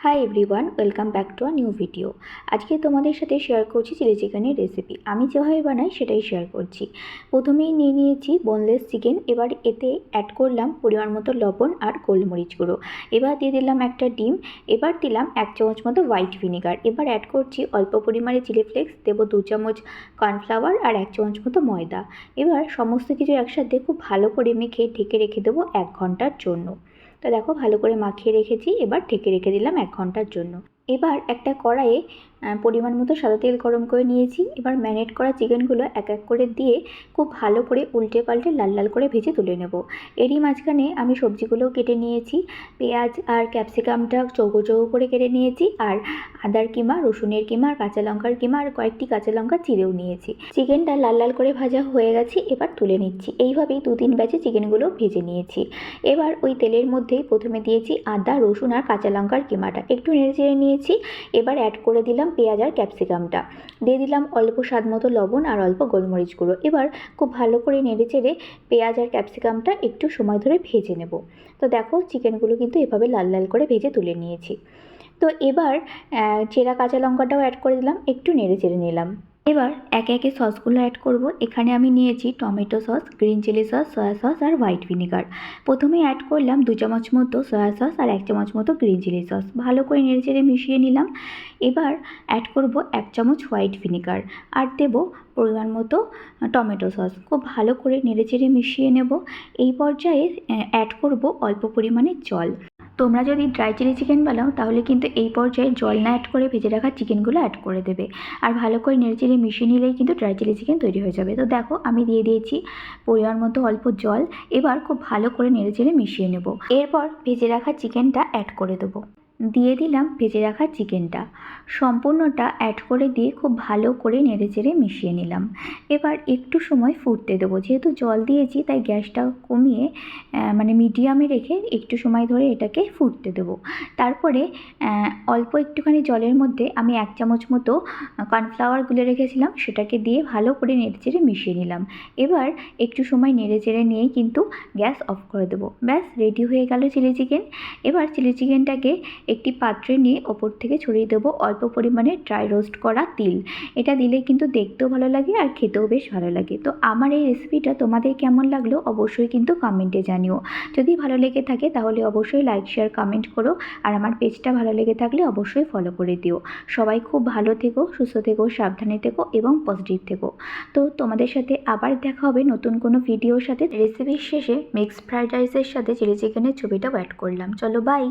Hi everyone, welcome back to a new video. আজকে তোমাদের সাথে শেয়ার করছি চিলি চিকেনের রেসিপি। আমি যেভাবে বানাই সেটাই শেয়ার করছি। প্রথমেই নিয়ে নিয়েছি বোনলেস চিকেন। এবার এতে অ্যাড করলাম পরিমাণ মতো লবণ আর গোলমরিচ গুঁড়ো। এবার দিয়ে দিলাম একটা ডিম। এবার দিলাম 1 চামচ মতো হোয়াইট ভিনেগার। এবার অ্যাড করছি অল্প পরিমাণে চিলি ফ্লেক্স, দেবো 2 চামচ কর্নফ্লাওয়ার আর 1 চামচ মতো ময়দা। এবার সমস্ত কিছু একসাথে খুব ভালো করে মেখে ঢেকে রেখে দেবো 1 ঘন্টার জন্য। তো দেখো ভালো করে মাখিয়ে রেখেছি। এবার ঢেকে রেখে দিলাম 1 ঘন্টার জন্য। এবার একটা কড়াইয়ে পরিমাণ মতো সাদা তেল গরম করে নিয়েছি। এবার ম্যারিনেট করা চিকেনগুলো এক এক করে দিয়ে খুব ভালো করে উল্টে পাল্টে লাল লাল করে ভেজে তুলে নেব। এরই মাঝখানে আমি সবজিগুলোও কেটে নিয়েছি। পেঁয়াজ আর ক্যাপসিকামটা চৌকো চৌকো করে কেটে নিয়েছি, আর আদার কিমা, রসুনের কিমা, আর কাঁচা লঙ্কার কিমা, আর কয়েকটি কাঁচা লঙ্কা চিড়েও নিয়েছি। চিকেনটা লাল লাল করে ভাজা হয়ে গেছে, এবার তুলে নিচ্ছি। এইভাবেই 2-3 ব্যাচে চিকেনগুলো ভেজে নিয়েছি। এবার ওই তেলের মধ্যেই প্রথমে দিয়েছি আদা, রসুন আর কাঁচা লঙ্কার কিমাটা, একটু নেড়ে চেড়ে নিয়েছি। এবার অ্যাড করে দিলাম পেঁয়াজ আর ক্যাপসিকামটা, দিয়ে দিলাম অল্প স্বাদ মতো লবণ আর অল্প গোলমরিচ গুঁড়ো। এবার খুব ভালো করে নেড়ে চেড়ে পেঁয়াজ আর ক্যাপসিকামটা একটু সময় ধরে ভেজে নেব। তো দেখো চিকেনগুলো কিন্তু এভাবে লাল লাল করে ভেজে তুলে নিয়েছি। তো এবার চেরা কাঁচা লঙ্কাটাও অ্যাড করে দিলাম, একটু নেড়ে চেড়ে নিলাম। এবার একে একে সসগুলো অ্যাড করব। এখানে আমি নিয়েছি tomato sauce, green chilli sauce, soya sauce আর হোয়াইট ভিনেগার। প্রথমে অ্যাড করলাম 2 চামচ মতো সয়া সস আর 1 চামচ মতো গ্রিন চিলি সস, ভালো করে নেড়েচেড়ে মিশিয়ে নিলাম। এবার অ্যাড করব 1 চামচ হোয়াইট ভিনেগার আর দেব পরিমাণ মতো টমেটো সস। খুব ভালো করে নেড়েচেড়ে মিশিয়ে নেব। এই পর্যায়ে অ্যাড করব অল্প পরিমাণে জল। তোমরা যদি ড্রাই চিলি চিকেন বানাও তাহলে কিন্তু এই পর্যায়ে জল না অ্যাড করে ভেজে রাখা চিকেনগুলো অ্যাড করে দেবে, আর ভালো করে নেড়েচেড়ে মিশিয়ে নিলেই কিন্তু ড্রাই চিলি চিকেন তৈরি হয়ে যাবে। তো দেখো আমি দিয়ে দিয়েছি পরিমাণ মতো অল্প জল। এবার খুব ভালো করে নেড়েচেড়ে মিশিয়ে নেব। এরপর ভেজে রাখা চিকেনটা অ্যাড করে দেবো। দিয়ে দিলাম ভেজে রাখা চিকেনটা, সম্পূর্ণটা অ্যাড করে দিয়ে খুব ভালো করে নেড়েচেড়ে মিশিয়ে নিলাম। এবার একটু সময় ফুটতে দেবো। যেহেতু জল দিয়েছি তাই গ্যাসটা কমিয়ে মানে মিডিয়ামে রেখে একটু সময় ধরে এটাকে ফুটতে দেবো। তারপরে অল্প একটুখানি জলের মধ্যে আমি 1 চামচ মতো কর্নফ্লাওয়ার গুলে রেখেছিলাম, সেটাকে দিয়ে ভালো করে নেড়েচেড়ে মিশিয়ে নিলাম। এবার একটু সময় নেড়েচেড়ে নিয়েই কিন্তু গ্যাস অফ করে দেবো। ব্যাস রেডি হয়ে গেল চিলি চিকেন। এবার চিলি চিকেনটাকে একটি পাত্রে নিয়ে ওপর থেকে ছড়িয়ে দেবো অল্প পরিমাণে ড্রাই রোস্ট করা তিল। এটা দিলে কিন্তু দেখতেও ভালো লাগে আর খেতেও বেশ ভালো লাগে। তো আমার এই রেসিপিটা তোমাদের কেমন লাগলো অবশ্যই কিন্তু কমেন্টে জানিও। যদি ভালো লেগে থাকে তাহলে অবশ্যই লাইক, শেয়ার, কমেন্ট করো, আর আমার পেজটা ভালো লেগে থাকলে অবশ্যই ফলো করে দিও। সবাই খুব ভালো থেকো, সুস্থ থেকো, সাবধানে থেকো এবং পজিটিভ থেকো। তো তোমাদের সাথে আবার দেখা হবে নতুন কোনো ভিডিওর সাথে। রেসিপির শেষে মিক্সড ফ্রাইড রাইসের সাথে চিলি চিকেনের ছবিটাও অ্যাড করলাম। চলো বাই।